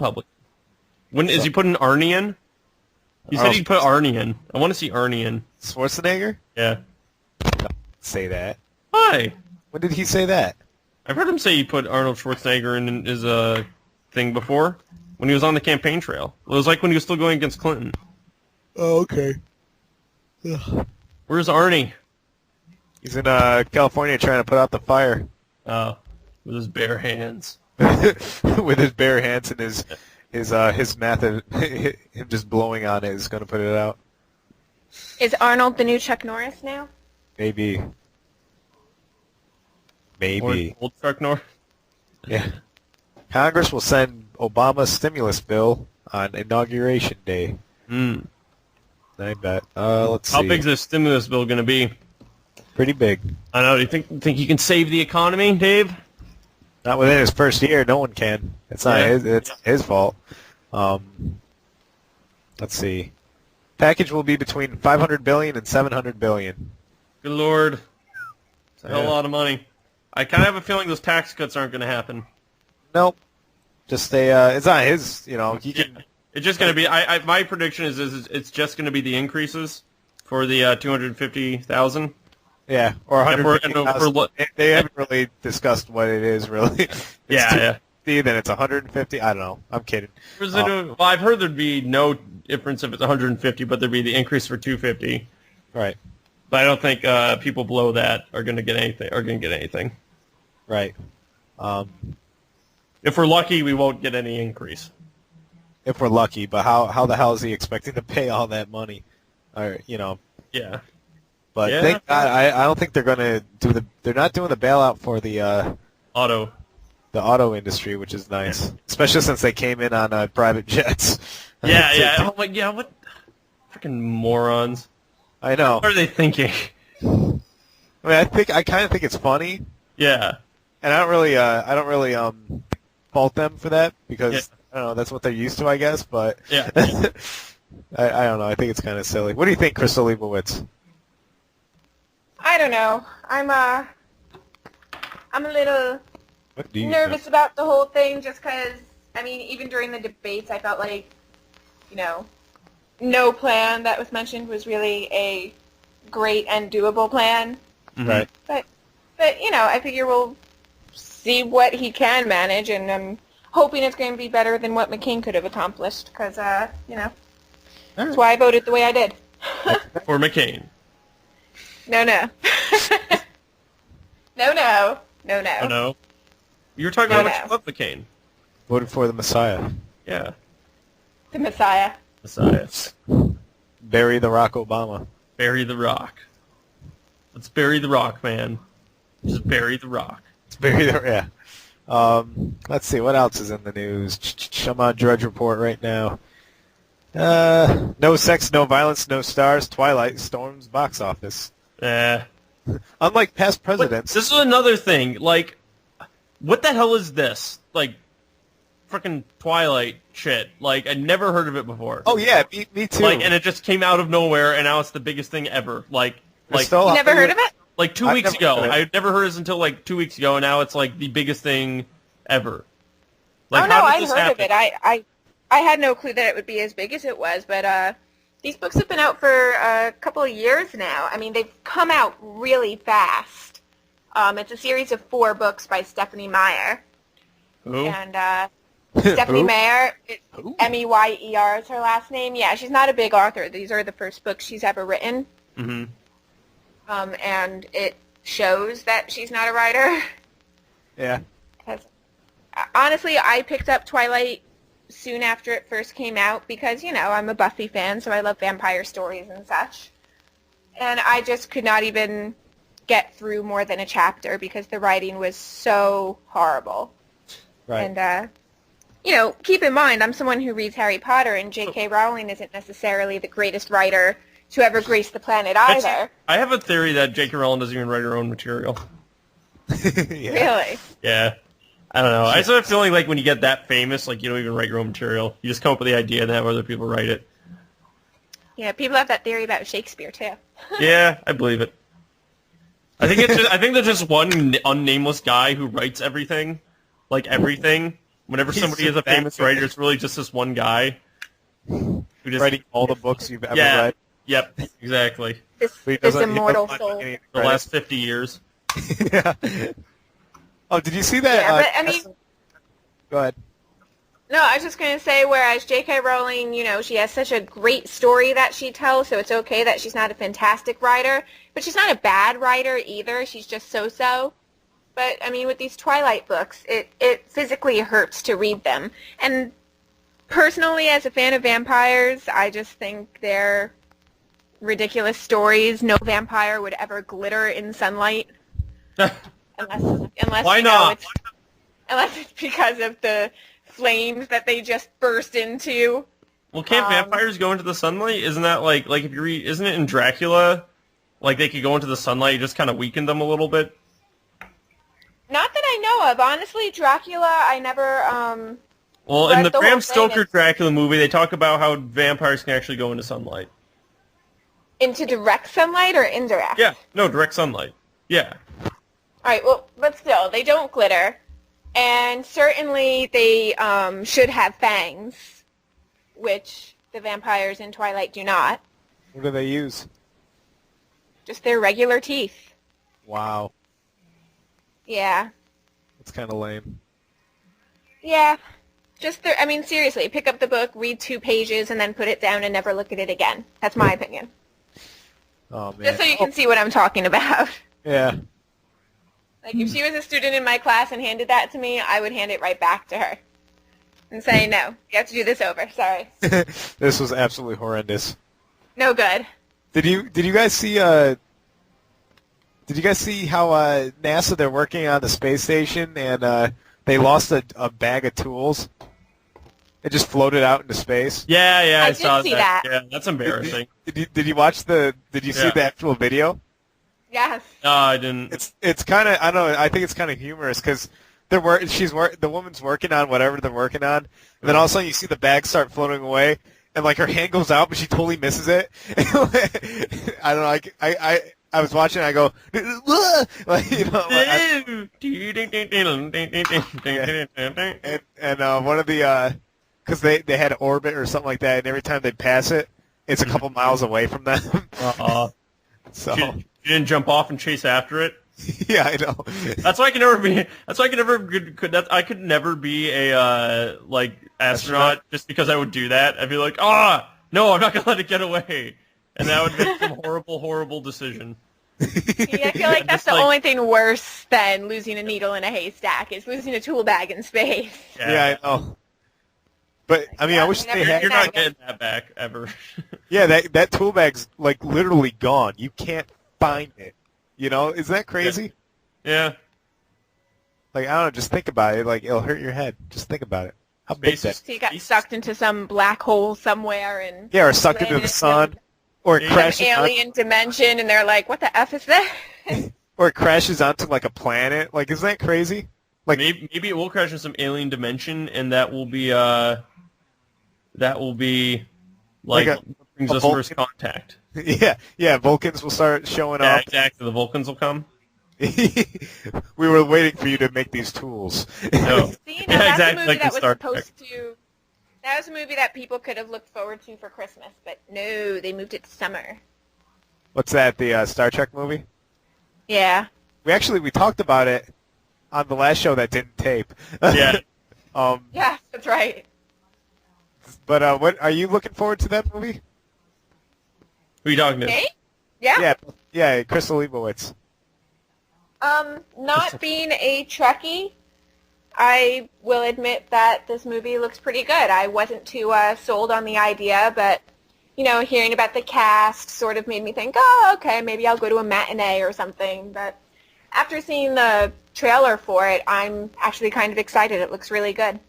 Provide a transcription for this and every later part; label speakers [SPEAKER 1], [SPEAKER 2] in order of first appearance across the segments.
[SPEAKER 1] Public. When is he putting Arnie in? He said he'd put Arnie in. I want to see Arnie in.
[SPEAKER 2] Schwarzenegger?
[SPEAKER 1] Yeah.
[SPEAKER 2] Don't say that.
[SPEAKER 1] Why?
[SPEAKER 2] When did he say that?
[SPEAKER 1] I've heard him say he put Arnold Schwarzenegger in his thing before, when he was on the campaign trail. It was like when he was still going against Clinton.
[SPEAKER 2] Oh, okay.
[SPEAKER 1] Where's Arnie?
[SPEAKER 2] He's in California trying to put out the fire.
[SPEAKER 1] With his bare hands.
[SPEAKER 2] With his bare hands and his method, him just blowing on it is going to put it out.
[SPEAKER 3] Is Arnold the new Chuck Norris now?
[SPEAKER 2] Maybe.
[SPEAKER 1] Old Chuck Norris.
[SPEAKER 2] Yeah. Congress will send Obama's stimulus bill on Inauguration Day. I bet. Let's see.
[SPEAKER 1] How big's this stimulus bill going to be?
[SPEAKER 2] Pretty big.
[SPEAKER 1] I know. Do you think he can save the economy, Dave?
[SPEAKER 2] Not within his first year. No one can. It's not his fault. Let's see. Package will be between $500 billion and $700 billion.
[SPEAKER 1] Good Lord. It's a hell of a lot of money. I kind of have a feeling those tax cuts aren't going to happen.
[SPEAKER 2] Nope. Just it's not his, he can...
[SPEAKER 1] It's just going to be, my prediction is it's just going to be the increases for the 250,000.
[SPEAKER 2] Yeah, or 150,000. They haven't really discussed what it is, really.
[SPEAKER 1] Yeah.
[SPEAKER 2] Then it's 150. I don't know. I'm kidding.
[SPEAKER 1] Well, I've heard there'd be no difference if it's 150, but there'd be the increase for 250.
[SPEAKER 2] Right.
[SPEAKER 1] But I don't think people below that are going to get anything.
[SPEAKER 2] Right.
[SPEAKER 1] If we're lucky, we won't get any increase.
[SPEAKER 2] If we're lucky, but how the hell is he expecting to pay all that money? Or
[SPEAKER 1] Yeah.
[SPEAKER 2] But thank God, I don't think they're going to do they're not doing the bailout for the auto industry, which is nice, especially since they came in on private jets.
[SPEAKER 1] Yeah. Oh my, yeah. What freaking morons!
[SPEAKER 2] I know.
[SPEAKER 1] What are they thinking?
[SPEAKER 2] I mean, I kind of think it's funny.
[SPEAKER 1] Yeah.
[SPEAKER 2] And I don't really fault them for that because I don't know, that's what they're used to, I guess. But
[SPEAKER 1] yeah.
[SPEAKER 2] I don't know. I think it's kind of silly. What do you think, Crystal Leibowitz?
[SPEAKER 3] I don't know. I'm a little nervous about the whole thing just because, I mean, even during the debates, I felt like, no plan that was mentioned was really a great and doable plan.
[SPEAKER 2] Right.
[SPEAKER 3] But I figure we'll see what he can manage, and I'm hoping it's going to be better than what McCain could have accomplished because, that's why I voted the way I did.
[SPEAKER 1] For McCain.
[SPEAKER 3] No. No.
[SPEAKER 1] Oh, no. You were talking about how much you love McCain.
[SPEAKER 2] Voted for the Messiah.
[SPEAKER 1] Yeah.
[SPEAKER 3] The Messiah.
[SPEAKER 2] Bury the Rock Obama.
[SPEAKER 1] Bury the Rock. Let's bury the Rock, man. Just bury the Rock.
[SPEAKER 2] Let's see, what else is in the news? I'm on Drudge Report right now. No sex, no violence, no stars. Twilight storms box office. Unlike past presidents.
[SPEAKER 1] This is another thing. Like, what the hell is this? Like, freaking Twilight shit. Like, I'd never heard of it before.
[SPEAKER 2] Oh, yeah, me too.
[SPEAKER 1] Like, and it just came out of nowhere, and now it's the biggest thing ever. You
[SPEAKER 3] never heard of it?
[SPEAKER 1] Like, 2 weeks ago. I'd never heard this until, 2 weeks ago, and now it's, the biggest thing ever.
[SPEAKER 3] Like, no, I'd heard of it. I had no clue that it would be as big as it was, but, these books have been out for a couple of years now. I mean, they've come out really fast. It's a series of 4 books by Stephanie Meyer.
[SPEAKER 1] Who?
[SPEAKER 3] And, Stephanie Meyer, M-E-Y-E-R is her last name. Yeah, she's not a big author. These are the first books she's ever written.
[SPEAKER 1] Mm-hmm.
[SPEAKER 3] And it shows that she's not a writer.
[SPEAKER 2] Yeah.
[SPEAKER 3] Honestly, I picked up Twilight soon after it first came out because, I'm a Buffy fan, so I love vampire stories and such. And I just could not even get through more than a chapter because the writing was so horrible.
[SPEAKER 2] Right.
[SPEAKER 3] And, keep in mind, I'm someone who reads Harry Potter, and J.K. Rowling isn't necessarily the greatest writer to ever grace the planet either.
[SPEAKER 1] I have a theory that J.K. Rowling doesn't even write her own material.
[SPEAKER 3] Really?
[SPEAKER 1] Yeah. I don't know. I just have a feeling like when you get that famous, you don't even write your own material. You just come up with the idea and have other people write it.
[SPEAKER 3] Yeah, people have that theory about Shakespeare, too.
[SPEAKER 1] Yeah, I believe it. I think there's just one unnameless guy who writes everything. Everything. Whenever
[SPEAKER 2] He's
[SPEAKER 1] somebody is a
[SPEAKER 2] just that
[SPEAKER 1] famous
[SPEAKER 2] good.
[SPEAKER 1] writer, it's really just this one guy who just
[SPEAKER 2] Writing all the books you've ever
[SPEAKER 1] Yeah.
[SPEAKER 2] read.
[SPEAKER 1] Yep, exactly.
[SPEAKER 3] This,
[SPEAKER 2] But he
[SPEAKER 3] this
[SPEAKER 2] doesn't- he
[SPEAKER 3] immortal
[SPEAKER 2] doesn't
[SPEAKER 3] soul.
[SPEAKER 2] want any
[SPEAKER 1] The
[SPEAKER 2] credit.
[SPEAKER 1] last 50 years.
[SPEAKER 2] Yeah. Oh, did you see that?
[SPEAKER 3] Yeah, but, I mean-
[SPEAKER 2] Go ahead.
[SPEAKER 3] No, I was just going to say, whereas J.K. Rowling, she has such a great story that she tells, so it's okay that she's not a fantastic writer, but she's not a bad writer either. She's just so-so. But, I mean, with these Twilight books, it physically hurts to read them. And personally, as a fan of vampires, I just think they're ridiculous stories. No vampire would ever glitter in sunlight. Unless
[SPEAKER 1] Why
[SPEAKER 3] you know,
[SPEAKER 1] not?
[SPEAKER 3] unless it's because of the flames that they just burst into.
[SPEAKER 1] Well, can't vampires go into the sunlight? Isn't that like if you read? Isn't it in Dracula? Like they could go into the sunlight, you just kind of weaken them a little bit.
[SPEAKER 3] Not that I know of. Honestly, Dracula, I never.
[SPEAKER 1] Well, in
[SPEAKER 3] But
[SPEAKER 1] the
[SPEAKER 3] the whole
[SPEAKER 1] Bram
[SPEAKER 3] thing
[SPEAKER 1] Stoker
[SPEAKER 3] is-
[SPEAKER 1] Dracula movie, they talk about how vampires can actually go into sunlight.
[SPEAKER 3] Into direct sunlight or indirect?
[SPEAKER 1] Yeah, no, direct sunlight. Yeah.
[SPEAKER 3] All right, well, but still, they don't glitter. And certainly they should have fangs, which the vampires in Twilight do not.
[SPEAKER 2] What do they use?
[SPEAKER 3] Just their regular teeth.
[SPEAKER 2] Wow.
[SPEAKER 3] Yeah.
[SPEAKER 2] That's kind of lame.
[SPEAKER 3] Yeah. Just their, I mean, seriously, pick up the book, read 2 pages, and then put it down and never look at it again. That's my opinion.
[SPEAKER 2] Oh, man.
[SPEAKER 3] Just so you can see what I'm talking about.
[SPEAKER 2] Yeah.
[SPEAKER 3] Like, if she was a student in my class and handed that to me, I would hand it right back to her. And say, no, you have to do this over. Sorry.
[SPEAKER 2] This was absolutely horrendous.
[SPEAKER 3] No good.
[SPEAKER 2] Did you guys see how NASA, they're working on the space station and they lost a bag of tools? It just floated out into space.
[SPEAKER 1] Yeah,
[SPEAKER 3] I
[SPEAKER 1] I
[SPEAKER 3] did
[SPEAKER 1] saw
[SPEAKER 3] see
[SPEAKER 1] that.
[SPEAKER 3] that.
[SPEAKER 1] Yeah, that's embarrassing.
[SPEAKER 2] Did you watch did you see
[SPEAKER 1] Yeah.
[SPEAKER 2] the actual video?
[SPEAKER 3] Yes.
[SPEAKER 1] No, I didn't.
[SPEAKER 2] It's kind of, I don't know, I think it's kind of humorous because the woman's working on whatever they're working on, and then all of a sudden you see the bag start floating away, and like her hand goes out, but she totally misses it. I don't know, I was watching, I go, like, and one of the, because they had orbit or something like that, and every time they pass it, it's a couple miles away from them. So
[SPEAKER 1] She didn't jump off and chase after it.
[SPEAKER 2] yeah, I know.
[SPEAKER 1] That's why I could never be a astronaut just because I would do that. I'd be like, no, I'm not gonna let it get away, and that would make some horrible decision.
[SPEAKER 3] Yeah, I feel like that's
[SPEAKER 1] Just
[SPEAKER 3] the
[SPEAKER 1] like-
[SPEAKER 3] only thing worse than losing a needle in a haystack is losing a tool bag in space.
[SPEAKER 2] Yeah, I know. But I mean, I wish they had.
[SPEAKER 1] You're not getting that back ever.
[SPEAKER 2] Yeah, that tool bag's like literally gone. You can't find it. You know, isn't that crazy?
[SPEAKER 1] Yeah.
[SPEAKER 2] Like, I don't know, just think about it. Like, it'll hurt your head. Just think about it. How big
[SPEAKER 1] Space
[SPEAKER 2] that?
[SPEAKER 1] is-
[SPEAKER 3] So you got sucked into some black hole somewhere and
[SPEAKER 2] Yeah, or sucked into the
[SPEAKER 3] landed
[SPEAKER 2] sun, or it
[SPEAKER 1] Yeah.
[SPEAKER 3] some
[SPEAKER 2] crashes,
[SPEAKER 3] alien dimension, and they're like, "What the f is that?"
[SPEAKER 2] or it crashes onto like a planet. Like, isn't that crazy? Like,
[SPEAKER 1] Maybe it will crash in some alien dimension, and that will be like
[SPEAKER 2] Like
[SPEAKER 1] what brings
[SPEAKER 2] a
[SPEAKER 1] us
[SPEAKER 2] Vulcan?
[SPEAKER 1] first contact.
[SPEAKER 2] yeah, Vulcans will start showing
[SPEAKER 1] Yeah,
[SPEAKER 2] up.
[SPEAKER 1] exactly. The Vulcans will come.
[SPEAKER 2] We were waiting for you to make these tools.
[SPEAKER 1] No.
[SPEAKER 3] See,
[SPEAKER 1] Yeah,
[SPEAKER 3] now that's
[SPEAKER 1] exactly,
[SPEAKER 3] a movie
[SPEAKER 1] like in
[SPEAKER 3] that was
[SPEAKER 1] Star
[SPEAKER 3] supposed to. That was a movie that people could have looked forward to for Christmas, but no, they moved it to summer.
[SPEAKER 2] What's that? The Star Trek movie?
[SPEAKER 3] Yeah.
[SPEAKER 2] We talked about it on the last show that didn't tape.
[SPEAKER 1] Yeah.
[SPEAKER 3] Yeah, that's right.
[SPEAKER 2] But what are you looking forward to that movie?
[SPEAKER 1] Who are you talking to?
[SPEAKER 3] Okay. Yeah.
[SPEAKER 2] Yeah, Crystal Leibowitz.
[SPEAKER 3] Not being a Trekkie, I will admit that this movie looks pretty good. I wasn't too sold on the idea, but, hearing about the cast sort of made me think, oh, okay, maybe I'll go to a matinee or something. But after seeing the trailer for it, I'm actually kind of excited. It looks really good.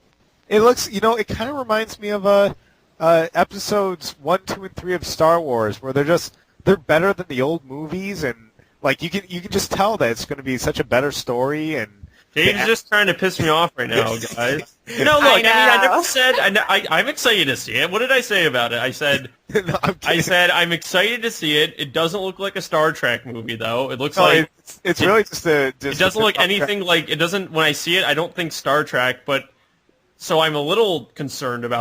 [SPEAKER 2] It looks, it kind of reminds me of episodes 1, 2, and 3 of Star Wars, where they're better than the old movies, and like you can just tell that it's going to be such a better story. And
[SPEAKER 1] Dave's just trying to piss me off right now, guys. No, look,
[SPEAKER 3] I
[SPEAKER 1] I mean, I
[SPEAKER 3] know.
[SPEAKER 1] never said I'm excited to see it. What did I say about it? I said
[SPEAKER 2] No, I'm kidding.
[SPEAKER 1] I'm excited to see it. It doesn't look like a Star Trek movie though. It looks
[SPEAKER 2] No,
[SPEAKER 1] like
[SPEAKER 2] it's really just a.
[SPEAKER 1] it doesn't look anything like it doesn't. When I see it, I don't think Star Trek, but So I'm a little concerned about